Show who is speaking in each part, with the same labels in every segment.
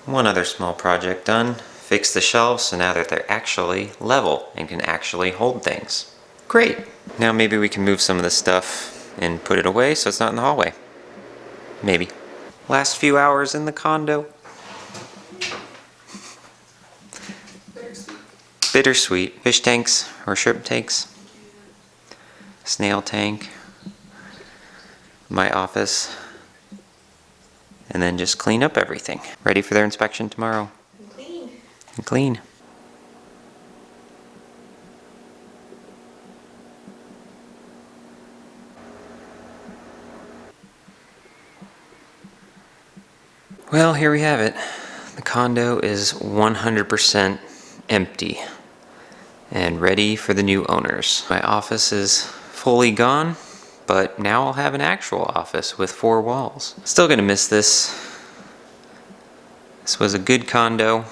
Speaker 1: One other small project done. Fixed the shelves so now that they're actually level and can actually hold things. Great! Now maybe we can move some of this stuff and put it away so it's not in the hallway. Maybe. Last few hours in the condo. Bittersweet. Fish tanks or shrimp tanks. Snail tank. My office. And then just clean up everything. Ready for their inspection tomorrow.
Speaker 2: And clean.
Speaker 1: And clean. Well, here we have it. The condo is 100% empty and ready for the new owners. My office is fully gone, but now I'll have an actual office with 4 walls. Still gonna miss this. This was a good condo.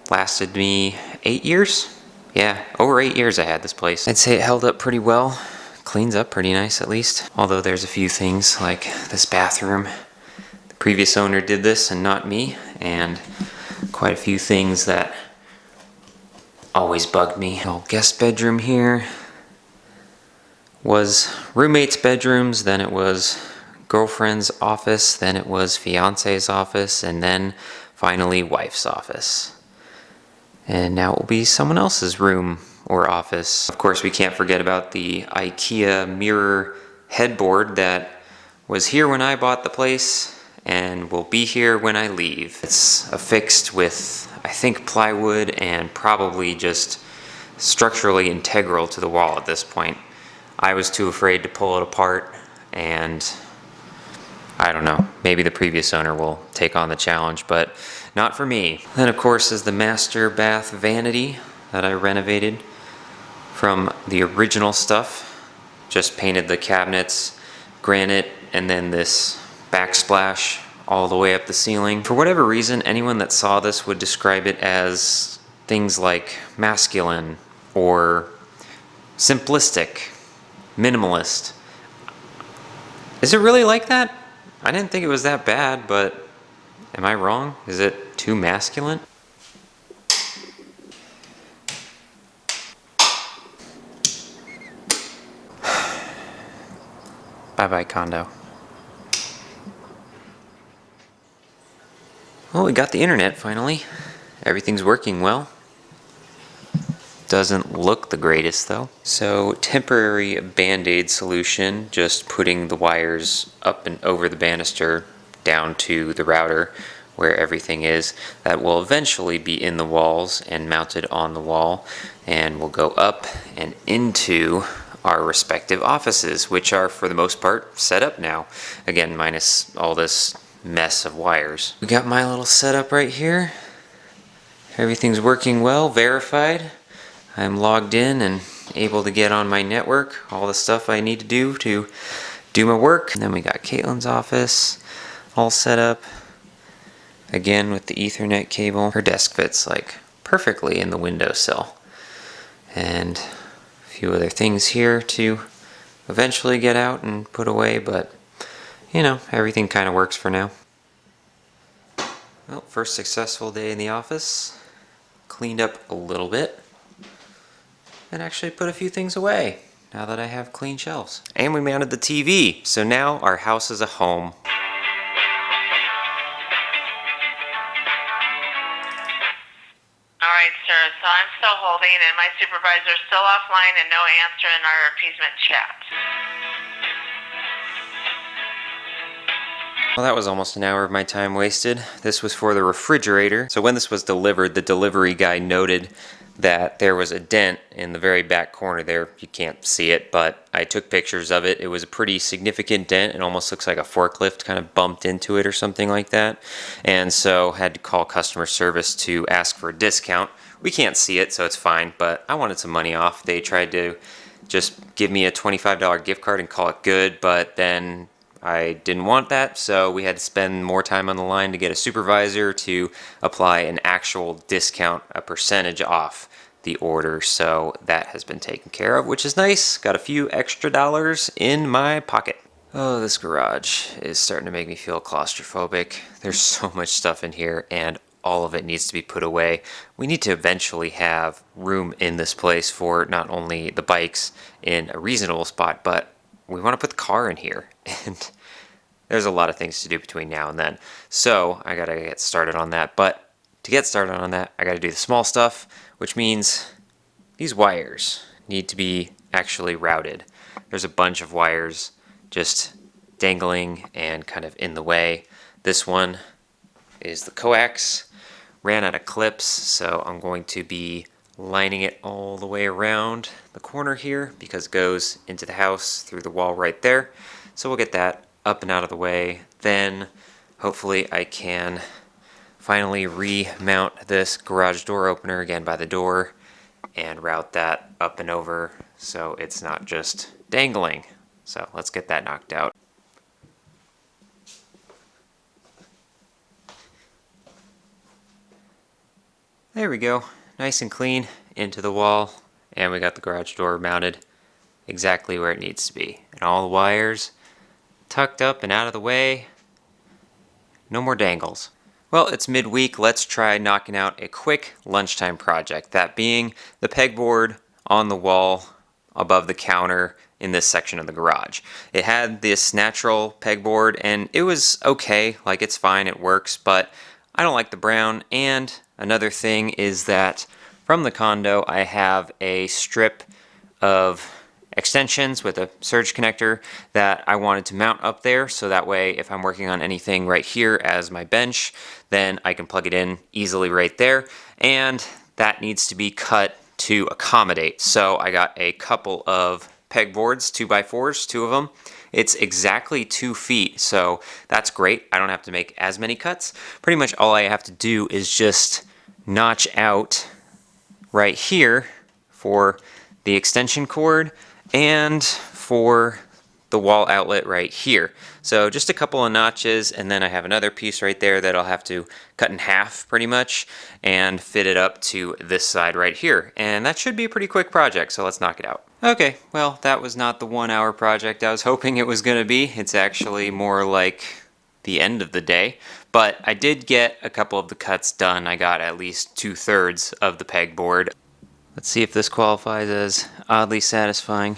Speaker 1: Lasted me 8 years? Yeah, over 8 years I had this place. I'd say it held up pretty well. Cleans up pretty nice at least. Although there's a few things like this bathroom. The previous owner did this and not me, and quite a few things that always bugged me. Little guest bedroom here was roommates' bedrooms, then it was girlfriend's office, then it was fiance's office, and then finally wife's office. And now it will be someone else's room or office. Of course, we can't forget about the IKEA mirror headboard that was here when I bought the place and will be here when I leave. It's affixed with, I think, plywood and probably just structurally integral to the wall at this point. I was too afraid to pull it apart, and I don't know, maybe the previous owner will take on the challenge, but not for me. Then of course is the master bath vanity that I renovated from the original stuff. Just painted the cabinets, granite, and then this backsplash all the way up the ceiling. For whatever reason, anyone that saw this would describe it as things like masculine or simplistic, minimalist. Is it really like that? I didn't think it was that bad, but am I wrong? Is it too masculine? Bye-bye, condo. Well, we got the internet finally. Everything's working well. Doesn't look the greatest though. So temporary band-aid solution, just putting the wires up and over the banister down to the router where everything is. That will eventually be in the walls and mounted on the wall, and will go up and into our respective offices, which are for the most part set up now. Again, minus all this mess of wires. We got my little setup right here. Everything's working well, verified. I'm logged in and able to get on my network, all the stuff I need to do my work. And then we got Caitlin's office all set up. Again with the Ethernet cable. Her desk fits like perfectly in the windowsill. And a few other things here to eventually get out and put away, but you know, everything kind of works for now. Well, first successful day in the office. Cleaned up a little bit. And actually put a few things away now that I have clean shelves. And we mounted the TV, so now our house is a home.
Speaker 2: Alright, sir, so I'm still holding and my supervisor's still offline and no answer in our appeasement chat.
Speaker 1: Well, that was almost an hour of my time wasted. This was for the refrigerator. So when this was delivered, the delivery guy noted that there was a dent in the very back corner there. You can't see it, but I took pictures of it. It was a pretty significant dent. It almost looks like a forklift kind of bumped into it or something like that. And so had to call customer service to ask for a discount. We can't see it, so it's fine, but I wanted some money off. They tried to just give me a $25 gift card and call it good, but then I didn't want that, so we had to spend more time on the line to get a supervisor to apply an actual discount, a percentage off the order. So that has been taken care of, which is nice. Got a few extra dollars in my pocket. Oh, this garage is starting to make me feel claustrophobic. There's so much stuff in here, and all of it needs to be put away. We need to eventually have room in this place for not only the bikes in a reasonable spot, but we want to put the car in here. And there's a lot of things to do between now and then. So I gotta get started on that. But to get started on that, I gotta do the small stuff, which means these wires need to be actually routed. There's a bunch of wires just dangling and kind of in the way. This one is the coax. Ran out of clips, so I'm going to be lining it all the way around the corner here because it goes into the house through the wall right there. So we'll get that up and out of the way. Then hopefully I can finally remount this garage door opener again by the door and route that up and over so it's not just dangling. So let's get that knocked out. There we go, nice and clean into the wall, and we got the garage door mounted exactly where it needs to be. And all the wires tucked up and out of the way. No more dangles. Well, it's midweek, let's try knocking out a quick lunchtime project, that being the pegboard on the wall above the counter in this section of the garage. It had this natural pegboard and it was okay, like it's fine, it works, but I don't like the brown. And another thing is that from the condo I have a strip of extensions with a surge connector that I wanted to mount up there, so that way if I'm working on anything right here as my bench, then I can plug it in easily right there, and that needs to be cut to accommodate. So I got a couple of pegboards, 2x4s, two of them. It's exactly 2 feet, so that's great. I don't have to make as many cuts. Pretty much all I have to do is just notch out right here for the extension cord and for the wall outlet right here. So just a couple of notches, and then I have another piece right there that I'll have to cut in half pretty much and fit it up to this side right here. And that should be a pretty quick project, so let's knock it out. Okay, well, that was not the 1 hour project I was hoping it was gonna be. It's actually more like the end of the day, but I did get a couple of the cuts done. I got at least 2/3 of the pegboard. Let's see if this qualifies as oddly satisfying.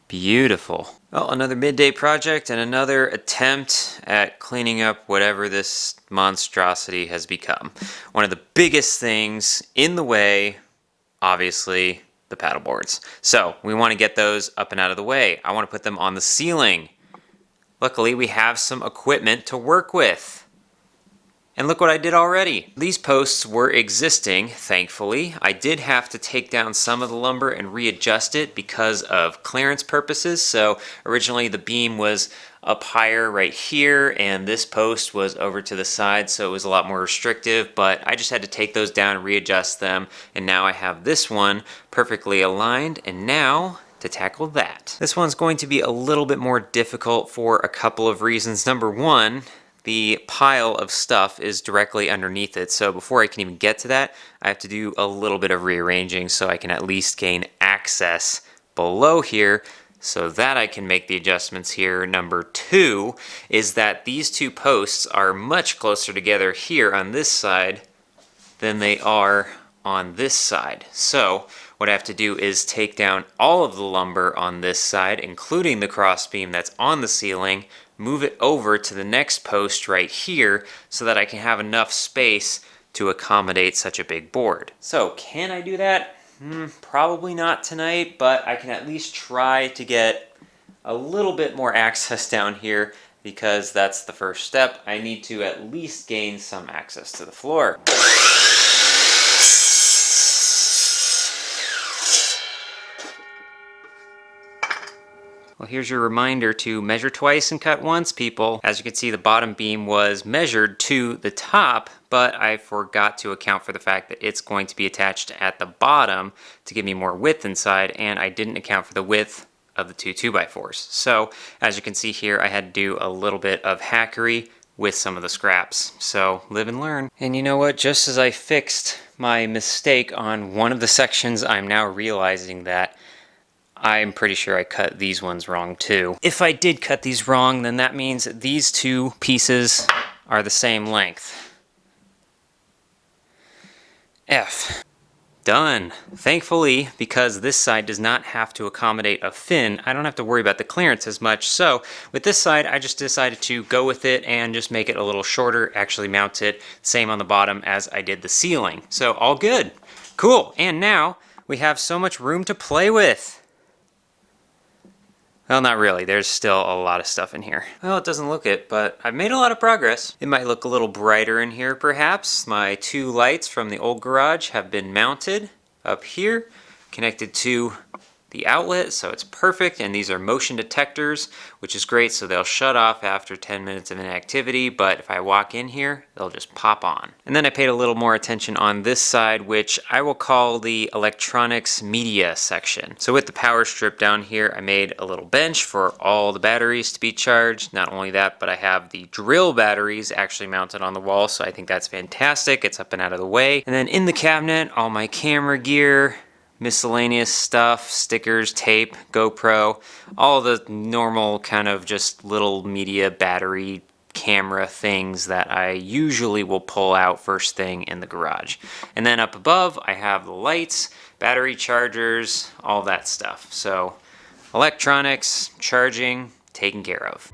Speaker 1: Beautiful. Well, another midday project and another attempt at cleaning up whatever this monstrosity has become. One of the biggest things in the way, obviously, the paddle boards. So we want to get those up and out of the way. I want to put them on the ceiling. Luckily, we have some equipment to work with. And look what I did already. These posts were existing, thankfully. I did have to take down some of the lumber and readjust it because of clearance purposes. So originally the beam was up higher right here and this post was over to the side, so it was a lot more restrictive, but I just had to take those down and readjust them, and now I have this one perfectly aligned. And now to tackle that. This one's going to be a little bit more difficult for a couple of reasons. Number one, the pile of stuff is directly underneath it, so before I can even get to that, I have to do a little bit of rearranging so I can at least gain access below here so that I can make the adjustments here. Number two is that these two posts are much closer together here on this side than they are on this side. So what I have to do is take down all of the lumber on this side, including the crossbeam that's on the ceiling, move it over to the next post right here so that I can have enough space to accommodate such a big board. So can I do that? Probably not tonight, but I can at least try to get a little bit more access down here because that's the first step. I need to at least gain some access to the floor. Well, here's your reminder to measure twice and cut once, people. As you can see, the bottom beam was measured to the top, but I forgot to account for the fact that it's going to be attached at the bottom to give me more width inside, and I didn't account for the width of the two 2x4s. So, as you can see here, I had to do a little bit of hackery with some of the scraps. So, live and learn. And you know what? Just as I fixed my mistake on one of the sections, I'm now realizing that I'm pretty sure I cut these ones wrong too. If I did cut these wrong, then that means these two pieces are the same length. F. Done. Thankfully, because this side does not have to accommodate a fin, I don't have to worry about the clearance as much. So with this side, I just decided to go with it and just make it a little shorter, actually mount it same on the bottom as I did the ceiling. So all good. Cool. And now we have so much room to play with. Well, not really. There's still a lot of stuff in here. Well, it doesn't look it, but I've made a lot of progress. It might look a little brighter in here, perhaps. My 2 lights from the old garage have been mounted up here, connected to the outlet, so it's perfect. And these are motion detectors, which is great, so they'll shut off after 10 minutes of inactivity, but if I walk in here, they'll just pop on. And then I paid a little more attention on this side, which I will call the electronics media section. So with the power strip down here, I made a little bench for all the batteries to be charged. Not only that, but I have the drill batteries actually mounted on the wall, so I think that's fantastic. It's up and out of the way. And then in the cabinet, all my camera gear, miscellaneous stuff, stickers, tape, GoPro, all the normal kind of just little media battery camera things that I usually will pull out first thing in the garage. And then up above, I have the lights, battery chargers, all that stuff. So electronics, charging, taken care of.